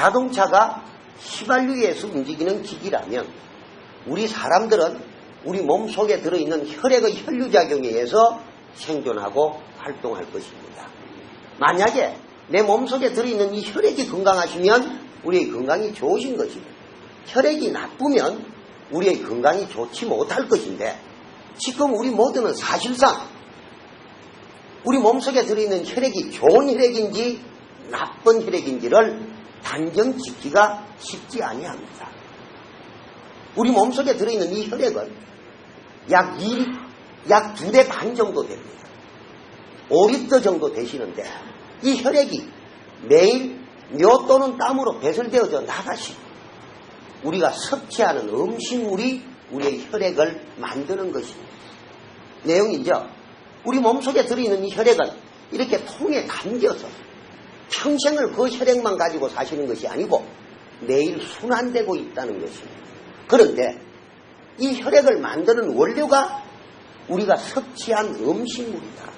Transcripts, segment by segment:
자동차가 휘발유에서 움직이는 기기라면 우리 사람들은 우리 몸속에 들어있는 혈액의 혈류작용에 의해서 생존하고 활동할 것입니다. 만약에 내 몸속에 들어있는 이 혈액이 건강하시면 우리의 건강이 좋으신 것입니다. 혈액이 나쁘면 우리의 건강이 좋지 못할 것인데, 지금 우리 모두는 사실상 우리 몸속에 들어있는 혈액이 좋은 혈액인지 나쁜 혈액인지를 단정 짓기가 쉽지 아니합니다. 우리 몸속에 들어있는 이 혈액은 약 2대 반 정도 됩니다. 5리터 정도 되시는데, 이 혈액이 매일 뇨 또는 땀으로 배설되어져 나가시고 우리가 섭취하는 음식물이 우리의 혈액을 만드는 것입니다. 내용이죠. 우리 몸속에 들어있는 이 혈액은 이렇게 통에 담겨서 평생을 그 혈액만 가지고 사시는 것이 아니고 매일 순환되고 있다는 것입니다. 그런데 이 혈액을 만드는 원료가 우리가 섭취한 음식물이다.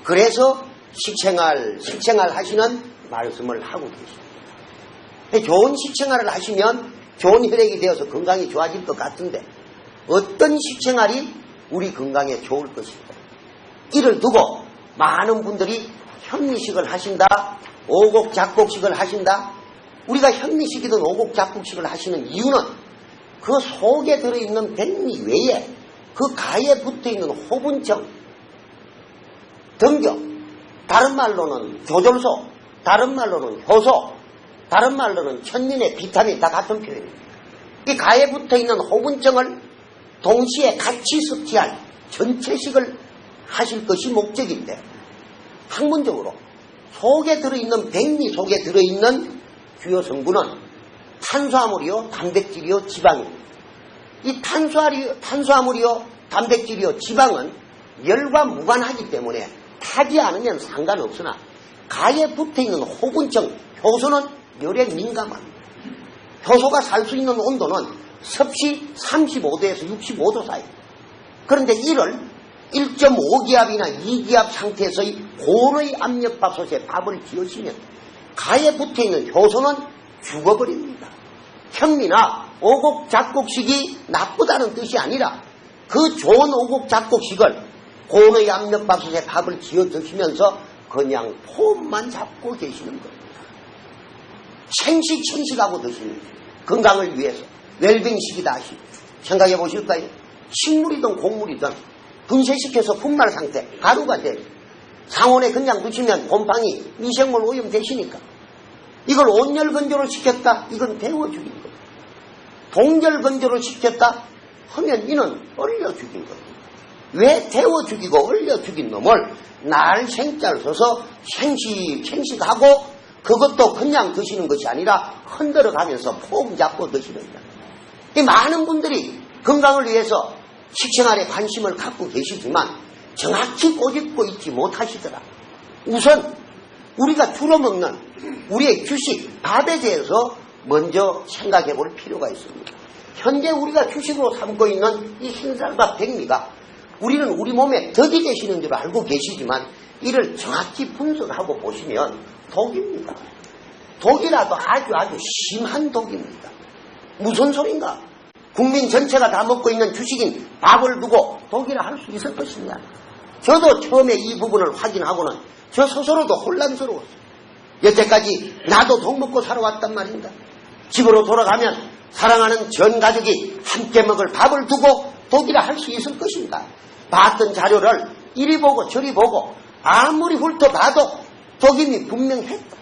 그래서 식생활 하시는 말씀을 하고 계십니다. 좋은 식생활을 하시면 좋은 혈액이 되어서 건강이 좋아질 것 같은데, 어떤 식생활이 우리 건강에 좋을 것인가? 이를 두고 많은 분들이 현미식을 하신다, 오곡작곡식을 하신다. 우리가 현미식이든 오곡작곡식을 하시는 이유는 그 속에 들어있는 백미 외에 그 가에 붙어있는 호분청, 등경, 다른 말로는 교절소, 다른 말로는 효소, 다른 말로는 천민의 비타민, 다 같은 표현입니다. 이 가에 붙어있는 호분청을 동시에 같이 섭취할 전체식을 하실 것이 목적인데, 학문적으로 속에 들어있는 백미 속에 들어있는 주요 성분은 탄수화물이요, 단백질이요, 지방입니다. 이 탄수화물이요, 단백질이요, 지방은 열과 무관하기 때문에 타지 않으면 상관없으나 가에 붙어있는 호분청, 효소는 열에 민감합니다. 효소가 살 수 있는 온도는 섭씨 35도에서 65도 사이. 그런데 이를 1.5기압이나 2기압 상태에서의 고온의 압력밥솥에 밥을 지으시면 가에 붙어있는 효소는 죽어버립니다. 현미나 오곡작곡식이 나쁘다는 뜻이 아니라 그 좋은 오곡작곡식을 고온의 압력밥솥에 밥을 지어 드시면서 그냥 폼만 잡고 계시는 겁니다. 생식하고 드시는 건강을 위해서 웰빙식이다 하시고 생각해 보실까요? 식물이든 곡물이든 분쇄시켜서 분말 상태, 가루가 돼요. 상온에 그냥 두시면 곰팡이, 미생물 오염 되시니까. 이걸 온열 건조를 시켰다? 이건 데워 죽인 겁니다. 동결 건조를 시켰다? 하면 이는 얼려 죽인 겁니다. 왜 데워 죽이고 얼려 죽인 놈을 날 생자를 써서 생식하고 그것도 그냥 드시는 것이 아니라 흔들어 가면서 폼 잡고 드시는 거예요. 이 많은 분들이 건강을 위해서 식생활에 관심을 갖고 계시지만 정확히 꼬집고 있지 못하시더라. 우선 우리가 주로 먹는 우리의 주식, 밥에 대해서 먼저 생각해 볼 필요가 있습니다. 현재 우리가 주식으로 삼고 있는 이 흰쌀밥 백미가 우리는 우리 몸에 덕이 되시는 줄 알고 계시지만 이를 정확히 분석하고 보시면 독입니다. 독이라도 아주 심한 독입니다. 무슨 소린가? 국민 전체가 다 먹고 있는 주식인 밥을 두고 독이라 할 수 있을 것이냐? 저도 처음에 이 부분을 확인하고는 저 스스로도 혼란스러웠어요. 여태까지 나도 독 먹고 살아왔단 말인가? 집으로 돌아가면 사랑하는 전 가족이 함께 먹을 밥을 두고 독이라 할 수 있을 것인가? 봤던 자료를 이리 보고 저리 보고 아무리 훑어봐도 독임이 분명했다.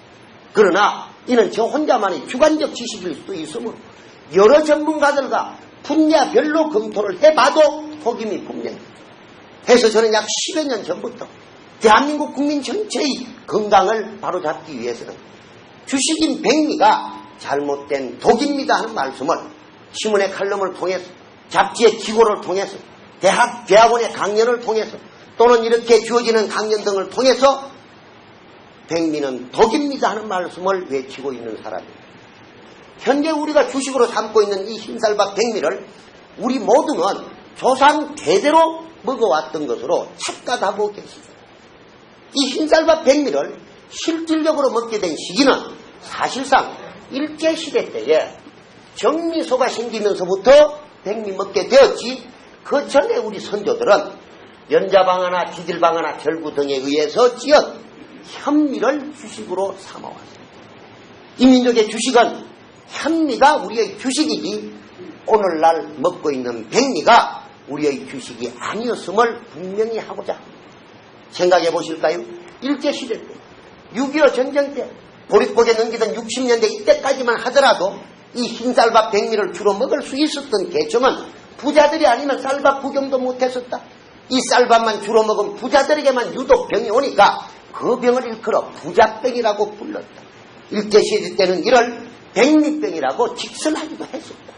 그러나 이는 저 혼자만의 주관적 지식일 수도 있으므로 여러 전문가들과 분야별로 검토를 해봐도 독임이 분명했다. 해서 저는 약 10여 년 전부터 대한민국 국민 전체의 건강을 바로잡기 위해서는 주식인 백미가 잘못된 독입니다 하는 말씀을 신문의 칼럼을 통해서, 잡지의 기고를 통해서, 대학원의 강연을 통해서, 또는 이렇게 주어지는 강연 등을 통해서 백미는 독입니다 하는 말씀을 외치고 있는 사람입니다. 현재 우리가 주식으로 삼고 있는 이 흰쌀밥 백미를 우리 모두는 조상 대대로 먹어왔던 것으로 착각하고 계십니다. 이 흰쌀밥 백미를 실질적으로 먹게 된 시기는 사실상 일제시대 때에 정미소가 생기면서부터 백미 먹게 되었지, 그 전에 우리 선조들은 연자방아나 지질방아나 절구 등에 의해서 지은 현미를 주식으로 삼아왔습니다. 이 민족의 주식은 현미가 우리의 주식이지 오늘날 먹고 있는 백미가 우리의 주식이 아니었음을 분명히 하고자 합니다. 생각해 보실까요? 일제시대 때, 6.25 전쟁 때, 보릿고개 넘기던 60년대 이때까지만 하더라도 이 흰쌀밥 백미를 주로 먹을 수 있었던 계층은 부자들이 아니면 쌀밥 구경도 못했었다. 이 쌀밥만 주로 먹은 부자들에게만 유독 병이 오니까 그 병을 일컬어 부자병이라고 불렀다. 일제시대 때는 이를 백미병이라고 직설하기도 했었다.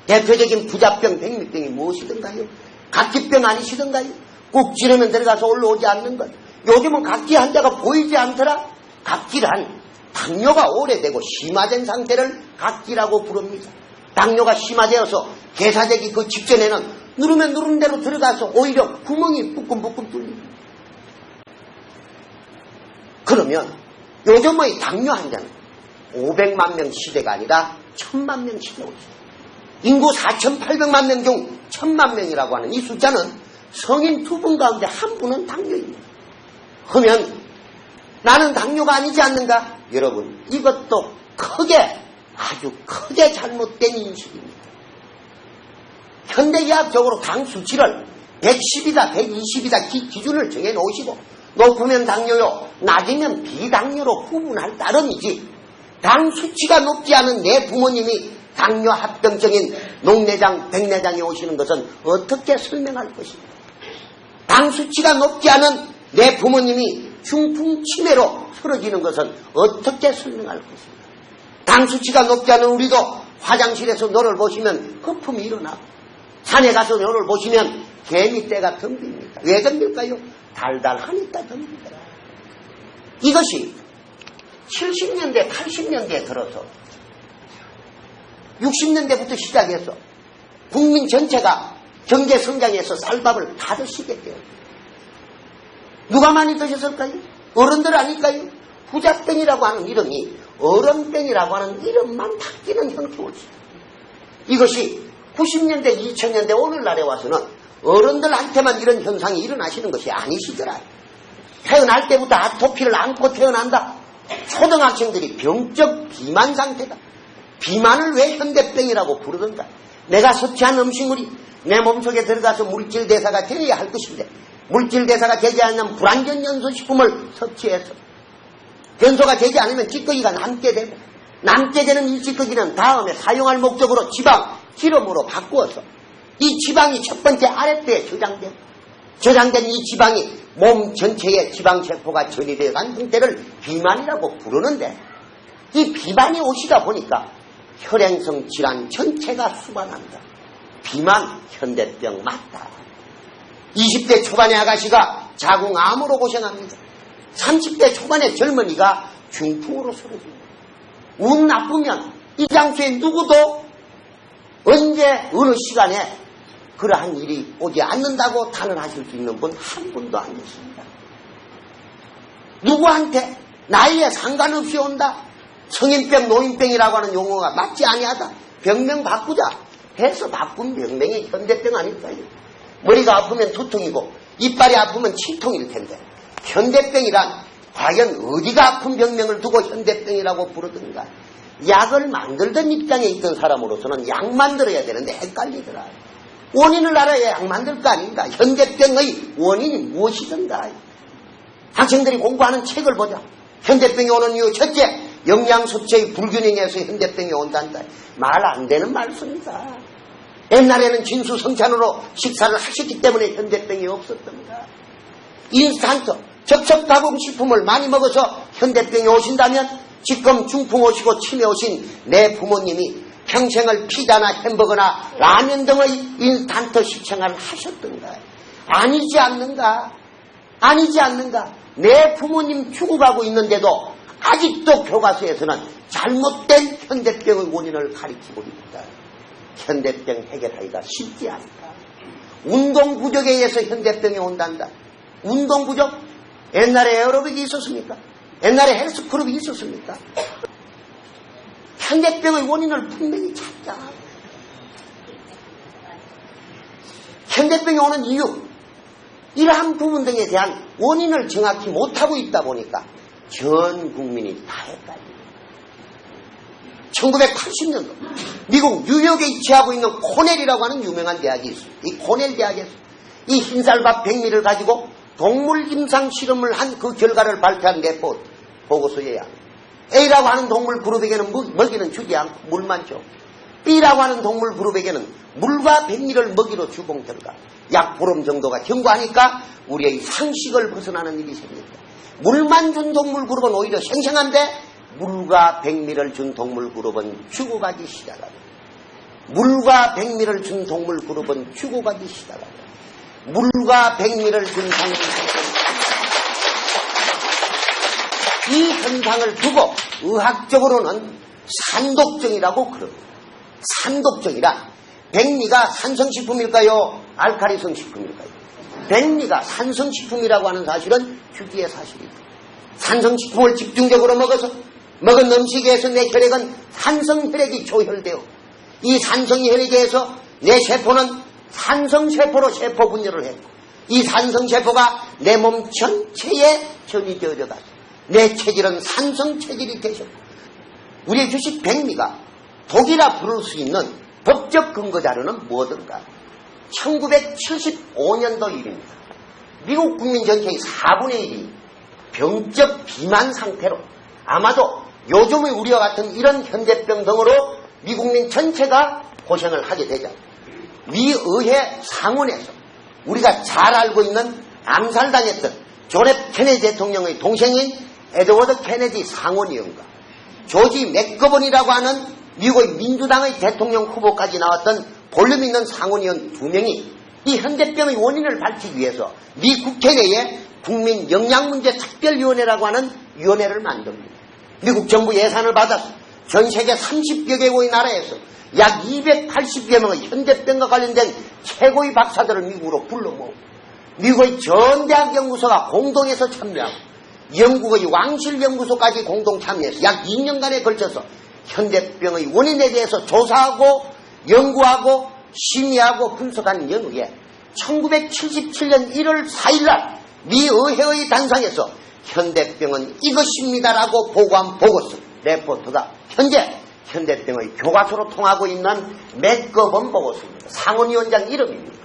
대표적인 부자병 백미병이 무엇이든가요? 각기병 아니시든가요? 꼭 찌르면 들어가서 올라오지 않는 것. 요즘은 각기 환자가 보이지 않더라. 각기란 당뇨가 오래되고 심화된 상태를 각기라고 부릅니다. 당뇨가 심화되어서 개사되기 그 직전에는 누르면 누른 대로 들어가서 오히려 구멍이 뿌끔뿌끔 뚫립니다. 그러면 요즘의 당뇨 환자는 500만 명 시대가 아니라 1000만 명 시대고 있습니다. 인구 4,800만 명 중 1000만 명이라고 하는 이 숫자는 성인 2분 가운데 1분은 당뇨입니다. 그러면 나는 당뇨가 아니지 않는가? 여러분, 이것도 크게, 아주 크게 잘못된 인식입니다. 현대의학적으로 당 수치를 110이다 120이다 기준을 정해놓으시고 높으면 당뇨요, 낮으면 비당뇨로 구분할 따름이지, 당 수치가 높지 않은 내 부모님이 당뇨 합병증인 녹내장, 백내장에 오시는 것은 어떻게 설명할 것입니까? 당 수치가 높지 않은 내 부모님이 중풍 치매로 쓰러지는 것은 어떻게 설명할 것입니까? 당 수치가 높지 않은 우리도 화장실에서 너를 보시면 거품이 일어나, 산에 가서 너를 보시면 개미떼가 덤빕니다. 왜 덤빌까요? 달달하니까 덤비더라. 이것이 70년대 80년대에 들어서 60년대부터 시작해서 국민 전체가 경제 성장해서 쌀밥을 다 드시게 돼요. 누가 많이 드셨을까요? 어른들 아닐까요? 부자병이라고 하는 이름이 어른병이라고 하는 이름만 바뀌는 형태였습니다. 이것이 90년대 2000년대 오늘날에 와서는 어른들한테만 이런 현상이 일어나시는 것이 아니시더라. 태어날 때부터 아토피를 안고 태어난다. 초등학생들이 병적 비만 상태다. 비만을 왜 현대병이라고 부르던가? 내가 섭취한 음식물이 내 몸속에 들어가서 물질 대사가 되어야 할 것인데 물질 대사가 되지 않으면 불완전 연소식품을 섭취해서 변소가 되지 않으면 찌꺼기가 남게 되고, 남게 되는 이 찌꺼기는 다음에 사용할 목적으로 지방, 기름으로 바꾸어서 이 지방이 첫 번째 아랫배에 저장된 이 지방이 몸 전체에 지방세포가 전이되어 간 형태를 비만이라고 부르는데, 이 비만이 오시다 보니까 혈행성 질환 전체가 수반한다. 비만 현대병 맞다. 20대 초반의 아가씨가 자궁암으로 고생합니다. 30대 초반의 젊은이가 중풍으로 쓰러집니다. 운 나쁘면 이 장소에 누구도 언제 어느 시간에 그러한 일이 오지 않는다고 단언하실 수 있는 분 한 분도 안 계십니다. 누구한테 나이에 상관없이 온다. 성인병 노인병이라고 하는 용어가 맞지 아니하다. 병명 바꾸자 해서 바꾼 병명이 현대병 아닐까요? 머리가 아프면 두통이고 이빨이 아프면 치통일 텐데 현대병이란 과연 어디가 아픈 병명을 두고 현대병이라고 부르든가. 약을 만들던 입장에 있던 사람으로서는 약 만들어야 되는데 헷갈리더라. 원인을 알아야 약 만들 거 아닌가. 현대병의 원인이 무엇이든가. 학생들이 공부하는 책을 보자. 현대병이 오는 이유 첫째, 영양섭취의 불균형에서 현대병이 온단다. 말 안 되는 말씀이다. 옛날에는 진수성찬으로 식사를 하셨기 때문에 현대병이 없었답니다. 인스턴트, 접촉가공식품을 많이 먹어서 현대병이 오신다면 지금 중풍 오시고 치매 오신 내 부모님이 평생을 피자나 햄버거나 라면 등의 인스턴트 식생활을 하셨던가? 아니지 않는가? 아니지 않는가? 내 부모님 죽어가고 있는데도 아직도 교과서에서는 잘못된 현대병의 원인을 가리키고 있다. 현대병 해결하기가 쉽지 않다. 운동 부족에 의해서 현대병이 온단다. 운동 부족? 옛날에 에어로빅이 있었습니까? 옛날에 헬스클럽이 있었습니까? 현대병의 원인을 분명히 찾자. 현대병이 오는 이유, 이러한 부분 등에 대한 원인을 정확히 못하고 있다 보니까 전 국민이 다 헷갈려요. 1980년도 미국 뉴욕에 위치하고 있는 코넬이라고 하는 유명한 대학이 있습니다. 이 코넬 대학에서 이 흰쌀밥 백미를 가지고 동물 임상 실험을 한 그 결과를 발표한 레포트 보고서에야 A라고 하는 동물 그룹에게는 먹이는 주지 않고 물만 줘. B라고 하는 동물 그룹에게는 물과 백미를 먹이로 주공 결과 약 보름 정도가 경과하니까 우리의 상식을 벗어나는 일이 생깁니다. 물만 준 동물 그룹은 오히려 생생한데 물과 백미를 준 동물 그룹은 죽어가기 시작합니다. 물과 백미를 준 동물 그룹은 죽어가기 시작합니다. 물과 백미를 준 동물 그룹은 이 현상을 두고 의학적으로는 산독증이라고 그럽니다. 산독증이라 백미가 산성식품일까요? 알칼리성식품일까요? 백미가 산성식품이라고 하는 사실은 주기의 사실입니다. 산성식품을 집중적으로 먹어서 먹은 음식에서 내 혈액은 산성혈액이 조혈되어 이 산성혈액에서 내 세포는 산성세포로 세포 분열을 했고 이 산성세포가 내 몸 전체에 전이되어져 가서 내 체질은 산성체질이 되셨고 우리의 주식 백미가 독이라 부를 수 있는 법적 근거 자료는 뭐든가 1975년도 일입니다. 미국 국민 전체의 4분의 1이 병적 비만 상태로 아마도 요즘의 우리와 같은 이런 현대병 등으로 미국민 전체가 고생을 하게 되죠. 미 의회 상원에서 우리가 잘 알고 있는 암살당했던 존 F 케네디 대통령의 동생인 에드워드 케네디 상원의원과 조지 맥거번이라고 하는 미국의 민주당의 대통령 후보까지 나왔던 볼륨 있는 상원의원 2명이 이 현대병의 원인을 밝히기 위해서 미 국회 내에 국민 영양문제 특별위원회라고 하는 위원회를 만듭니다. 미국 정부 예산을 받아서 전 세계 30여 개국의 나라에서 약 280여 명의 현대병과 관련된 최고의 박사들을 미국으로 불러 모으고 미국의 전 대학 연구소가 공동해서 참여하고 영국의 왕실연구소까지 공동 참여해서 약 2년간에 걸쳐서 현대병의 원인에 대해서 조사하고 연구하고 심의하고 분석한 연후에 1977년 1월 4일날 미 의회의 단상에서 현대병은 이것입니다라고 보고한 보고서 레포트가 현재 현대병의 교과서로 통하고 있는 맥거번 보고서입니다. 상원위원장 이름입니다.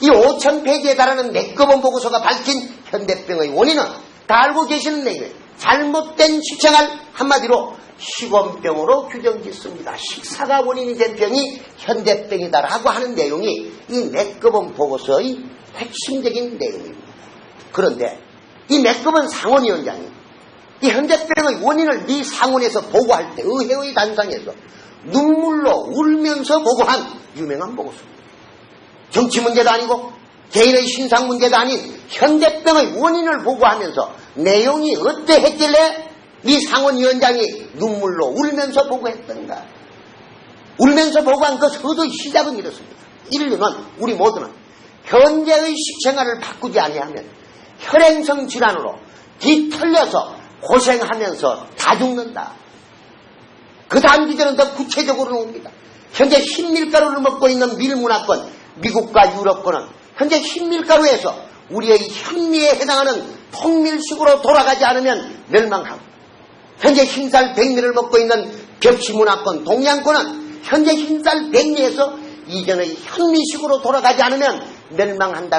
이 5,000페이지에 달하는 맥거번 보고서가 밝힌 현대병의 원인은 다 알고 계시는 내용이에요. 잘못된 식생활, 한마디로 식원병으로 규정짓습니다. 식사가 원인이 된 병이 현대병이다라고 하는 내용이 이 맥거번 보고서의 핵심적인 내용입니다. 그런데 이 맥거번 상원위원장이 이 현대병의 원인을 미 상원에서 보고할 때 의회의 단상에서 눈물로 울면서 보고한 유명한 보고서입니다. 정치 문제도 아니고 개인의 신상 문제도 아닌 현대병의 원인을 보고하면서 내용이 어떠했길래 미 상원위원장이 눈물로 울면서 보고했던가. 울면서 보고한 그 서두의 시작은 이렇습니다. 인류는, 우리 모두는 현재의 식생활을 바꾸지 아니하면 혈행성 질환으로 뒤틀려서 고생하면서 다 죽는다. 그 다음 기제는 더 구체적으로 옵니다. 현재 흰밀가루를 먹고 있는 밀문화권, 미국과 유럽권은 현재 흰밀가루에서 우리의 현미에 해당하는 통밀식으로 돌아가지 않으면 멸망하고 현재 흰쌀 백미를 먹고 있는 벽시문화권, 동양권은 현재 흰쌀 백미에서 이전의 현미식으로 돌아가지 않으면 멸망한다는